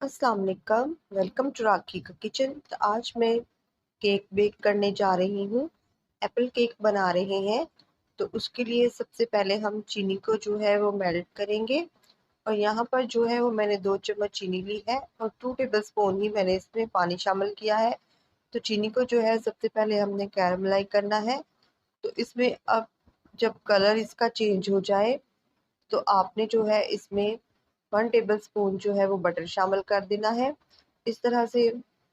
अस्सलाम वालेकुम, welcome to राखी का किचन। तो आज मैं केक बेक करने जा रही हूँ। एप्पल केक बना रहे हैं। तो उसके लिए सबसे पहले हम चीनी को जो है वो मेल्ट करेंगे। और यहाँ पर जो है वो मैंने 2 चम्मच चीनी ली है और 2 टेबलस्पून ही मैंने इसमें पानी शामिल किया है। तो चीनी को जो है सबसे पहले हमने कैरमलाइज करना है। तो इसमें अब जब कलर इसका चेंज हो जाए तो आपने जो है इसमें 1 टेबलस्पून जो है वो बटर शामिल कर देना है। इस तरह से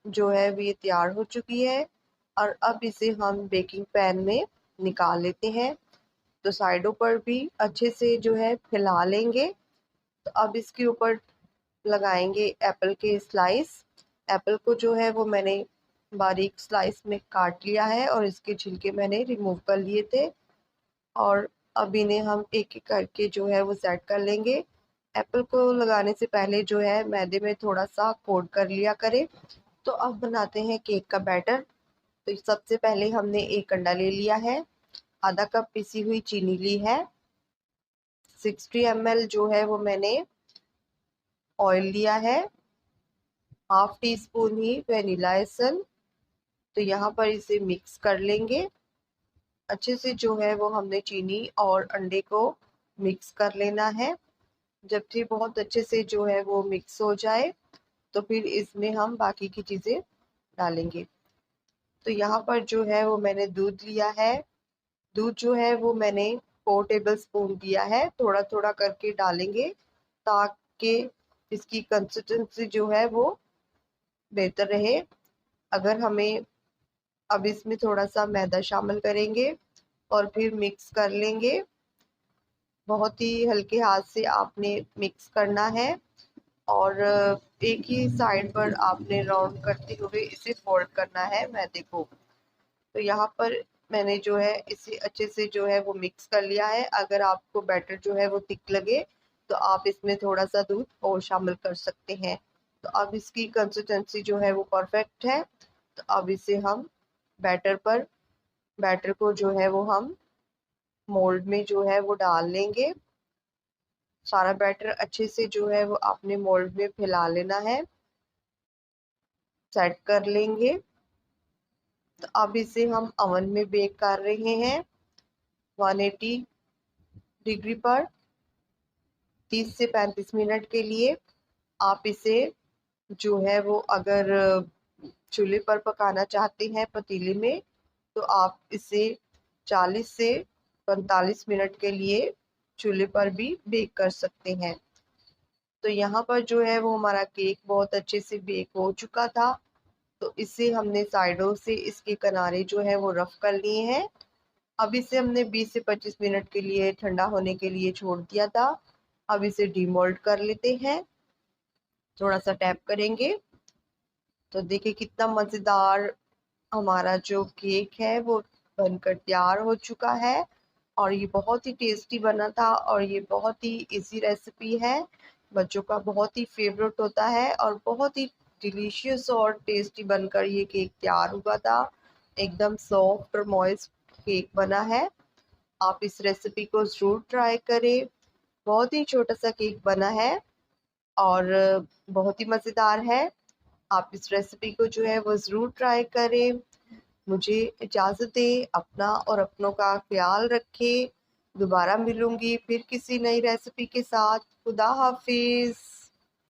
जो है वो ये तैयार हो चुकी है। और अब इसे हम बेकिंग पैन में निकाल लेते हैं। तो साइडों पर भी अच्छे से जो है फैला लेंगे। तो अब इसके ऊपर लगाएंगे एप्पल के स्लाइस। एप्पल को जो है वो मैंने बारीक स्लाइस में काट लिया है और इसके छिलके मैंने रिमूव कर लिए थे। और अब इन्हें हम एक-एक करके जो है वो सेट कर लेंगे। एप्पल को लगाने से पहले जो है मैदे में थोड़ा-सा कोट कर लिया करें। तो अब बनाते हैं केक का बैटर। तो सबसे पहले हमने 1 अंडा ले लिया है, आधा कप पिसी हुई चीनी ली है, 60 ml जो है वो मैंने ऑयल लिया है, हाफ टी स्पून ही वेनिला एसेंस। तो यहाँ पर इसे मिक्स कर लेंगे। अच्छे से जो है वो हमने चीनी और अंडे को मिक्स कर लेना है। जब ये बहुत अच्छे से जो है वो मिक्स हो जाए तो फिर इसमें हम बाकी की चीज़ें डालेंगे। तो यहाँ पर जो है वो मैंने दूध लिया है। दूध जो है वो मैंने 4 टेबलस्पून दिया है। थोड़ा-थोड़ा करके डालेंगे ताकि इसकी कंसिस्टेंसी जो है वो बेहतर रहे। अगर हमें अब इसमें थोड़ा-सा मैदा शामिल करेंगे और फिर मिक्स कर लेंगे। बहुत ही हल्के हाथ से आपने मिक्स करना है। और एक ही साइड पर आपने राउंड करते हुए इसे फोल्ड करना है मैदे को। तो यहाँ पर मैंने जो है इसे अच्छे से जो है वो मिक्स कर लिया है। अगर आपको बैटर जो है वो थिक लगे तो आप इसमें थोड़ा-सा दूध और शामिल कर सकते हैं। तो अब इसकी कंसिस्टेंसी जो है वो परफेक्ट है। तो अब इसे हम बैटर पर बैटर को जो है वो हम मोल्ड में जो है वो डाल लेंगे। सारा बैटर अच्छे से जो है वो आपने मोल्ड में फैला लेना है, सेट कर लेंगे। तो अब इसे हम ओवन में बेक कर रहे हैं 180 डिग्री पर 30 से 35 मिनट के लिए। आप इसे जो है वो अगर चूल्हे पर पकाना चाहते हैं पतीले में तो आप इसे 40 से 45 मिनट के लिए चूल्हे पर भी बेक कर सकते हैं। तो यहाँ पर जो है वो हमारा केक बहुत अच्छे से बेक हो चुका था। तो इसे हमने साइडों से इसके किनारे जो है वो रफ कर लिए हैं। अब इसे हमने 20 से 25 मिनट के लिए ठंडा होने के लिए छोड़ दिया था। अब इसे डीमोल्ड कर लेते हैं। थोड़ा-सा टैप करेंगे तो देखिए कितना मज़ेदार हमारा जो केक है वो बनकर तैयार हो चुका है। और ये बहुत ही टेस्टी बना था और ये बहुत ही ईज़ी रेसिपी है। बच्चों का बहुत ही फ़ेवरेट होता है और बहुत ही डिलीशियस और टेस्टी बनकर ये केक तैयार हुआ था। एकदम सॉफ्ट और मॉइस्ट केक बना है। आप इस रेसिपी को ज़रूर ट्राई करें। बहुत ही छोटा-सा केक बना है और बहुत ही मज़ेदार है। आप इस रेसिपी को जो है वो ज़रूर ट्राई करें। मुझे इजाज़त दें, अपना और अपनों का ख़्याल रखें। दोबारा मिलूँगी फिर किसी नई रेसिपी के साथ। खुदा हाफ़िज़।